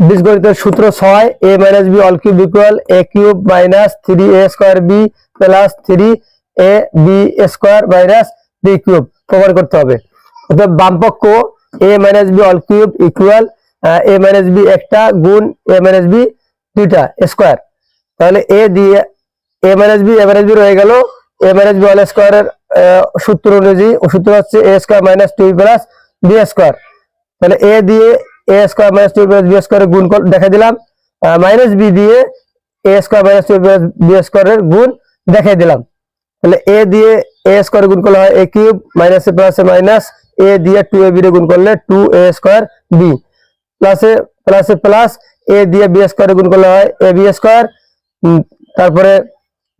বীজগণিতের সূত্র 6 a - b all cube equal a cube minus 3a square b plus 3a b square minus b cube প্রমাণ করতে হবে। অর্থাৎ বাম পক্ষ a - b all cube equal a - b একটা গুণ a - b দুইটা স্কয়ার। তাহলে a দিয়ে a - b রয়ে গেল a - b all square এর সূত্র অনুযায়ী সূত্র হচ্ছে a square minus 2b plus b square। তাহলে a দিয়ে a square minus 2b plus b square গুণ দেখা দিলাম, মাইনাস b দিয়ে a square minus 2b plus b square এর গুণ দেখাই দিলাম। তাহলে a দিয়ে a square গুণ করলে হয় a কিউব মাইনাস a প্লাস a মাইনাস a দিয়ে 2ab রে গুণ করলে 2a square b plus a প্লাস a দিয়ে b square গুণ করলে হয় ab square, তারপরে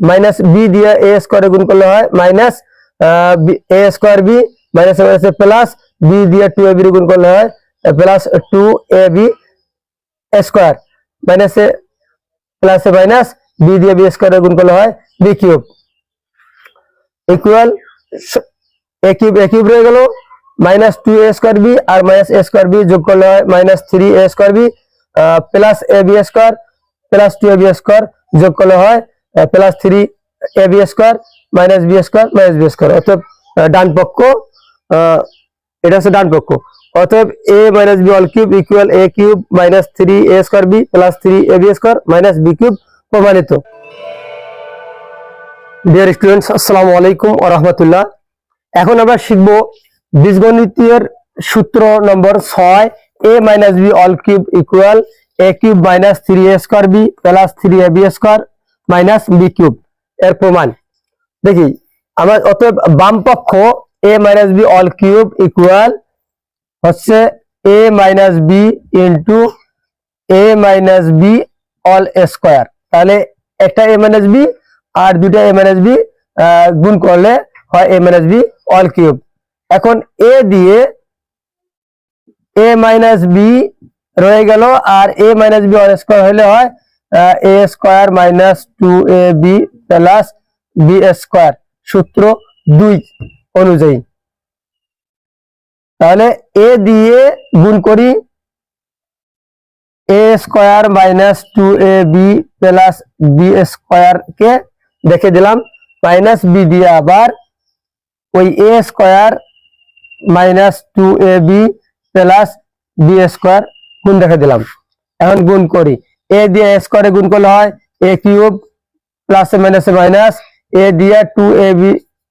মাইনাস b দিয়ে a square গুণ করলে হয় minus a square b minus a plus b দিয়ে 2ab রে গুণ করলে হয় plus 2ab square minus a প্লাস a মাইনাস b দিয়ে b স্কয়ার গুণ করলে হয় b cube equal a cube রয়ে গেল মাইনাস 2a স্কয়ার b আর মাইনাস a স্কয়ার b যোগ করলে হয় minus 3a square b plus ab square plus 2ab square যোগ করলে হয় plus 3ab square minus b square minus b square. অর্থাৎ ডান পক্ষ এটা হচ্ছে ডান পক্ষ। অতএব a - b all cube equal a cube minus 3a square b plus 3ab square minus b cube প্রমাণিত। ডিয়ার স্টুডেন্টস, আসসালামু আলাইকুম ওয়া রাহমাতুল্লাহ। এখন আমরা শিখব বীজগণিতের সূত্র নম্বর 6 a - b all cube equal a cube minus 3a square b plus 3ab square minus b cube এর প্রমাণ দেখি আমরা। অতএব বাম পক্ষ a - b all cube equal হচ্ছে a - b into a - b all square. তাহলে একটা a - b আর দুইটা a - b গুণ করলে হয় a - b অল কিউব। এখন a দিয়ে a - b রয়ে গেল আর a - b অল স্কয়ার হলে হয় a square minus 2ab plus b square সূত্র 2 অনুযায়ী। তাহলে a দিয়ে গুণ করি a square minus 2ab plus b square কে দেখে দিলাম, মাইনাস b দিয়ে আবার ওই a square minus 2ab plus b square গুণ দেখে দিলাম। এখন গুণ করি a দিয়ে a স্কয়ারে গুণ করলে হয় a cube plus a minus minus a দিয়ে 2ab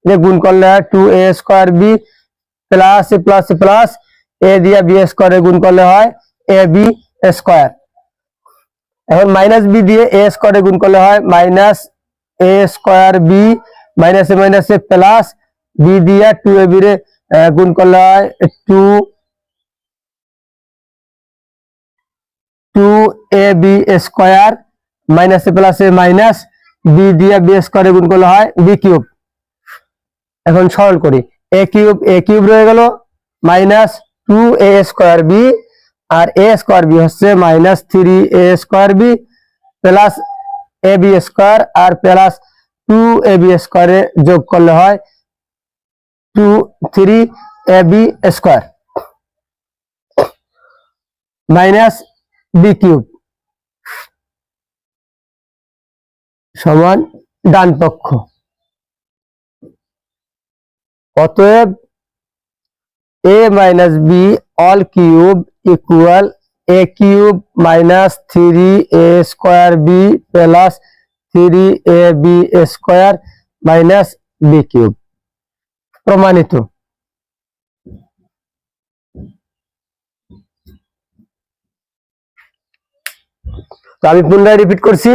রে গুণ করলে হয় 2a square b plus plus a দিয়ে b স্কয়ারে গুণ করলে হয় ab স্কয়ার। এখন মাইনাস b দিয়ে a স্কয়ারে গুণ করলে হয় minus a square b minus a plus b দিয়ে 2ab রে গুণ করলে হয় 2ab square minus plus minus b দিয়ে b স্কয়ারে গুণ করলে হয় b কিউব। এখন সরল করি a কিউব রয়ে গেল মাইনাস 2a স্কয়ার b আর a স্কয়ার b হচ্ছে minus 3a square b plus ab square আর প্লাস 2ab স্কয়ারে যোগ করলে হয় 3ab square minus b cube সমান ডান পক্ষ। অতএব a - b all cube equal a cube minus 3a square b plus 3ab square minus b cube প্রমাণিত। তো আমি পুনরায় রিপিট করছি।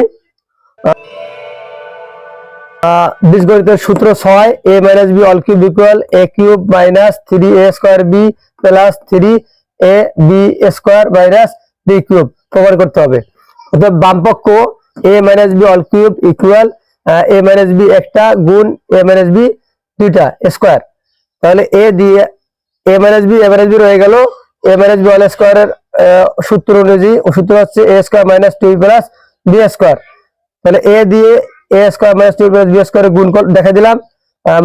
বীজগণিতের সূত্র 6 a - b all cube equal a cube minus 3a square b plus 3ab square minus b cube প্রমাণ করতে হবে। অর্থাৎ বাম পক্ষ a - b all cube equal a - b একটা গুণ a - b দুইটা স্কয়ার। তাহলে a দিয়ে a - b রয়ে গেল a - b all square এর সূত্র অনুযায়ী সূত্র হচ্ছে a square minus 2b plus b square। তাহলে a দিয়ে a square minus 2b plus b square গুণ দেখা দিলাম,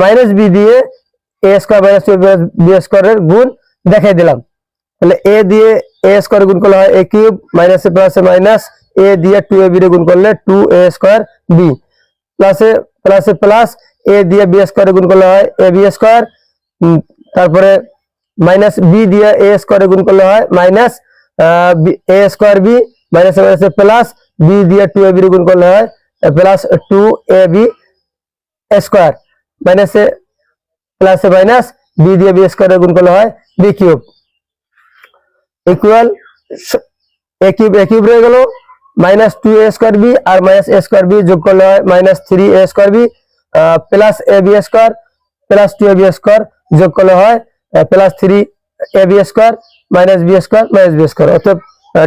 মাইনাস b দিয়ে a square minus 2b plus b square এর গুণ দেখাই দিলাম। তাহলে a দিয়ে এ স্কোয়ার গুণ করলে হয় এ কিউব, মাইনাসে প্লাসে মাইনাস, এ দিয়ে 2ab রে গুণ করলে 2a স্কোয়ার বি, প্লাসে প্লাসে প্লাস, এ দিয়ে বি স্কোয়ারে গুণ করলে হয় এ বি স্কোয়ার, তারপরে মাইনাস বি দিয়ে এ স্কোয়ারে গুণ করলে হয় মাইনাস এ স্কোয়ার বি, মাইনাসে মাইনাসে প্লাস, বি দিয়ে 2ab রে গুণ করলে হয় প্লাস 2ab স্কোয়ার, মাইনাসে প্লাসে মাইনাস, বি দিয়ে বি স্কোয়ারে গুণ করলে হয় B cube, equal A cube রয়ে গেল, মাইনাস 2a স্কোয়ার বি আর মাইনাস এ স্কোয়ার বি যোগ করলে হয় minus 3a square B, plus A B square plus 2ab square যোগ করলে হয় plus 3ab square minus B square minus B square. অতএব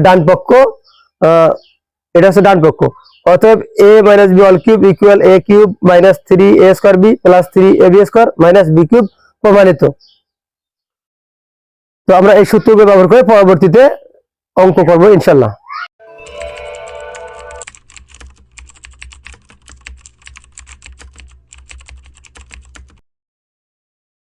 ডান পক্ষ, এটা হচ্ছে ডান পক্ষ। অতএব a minus B all cube equal A cube minus 3a square B plus 3ab square minus B cube প্রমাণিত। তো আমরা এই সূত্রকে ব্যবহার করে পরবর্তীতে অঙ্ক করবো ইনশাল্লাহ।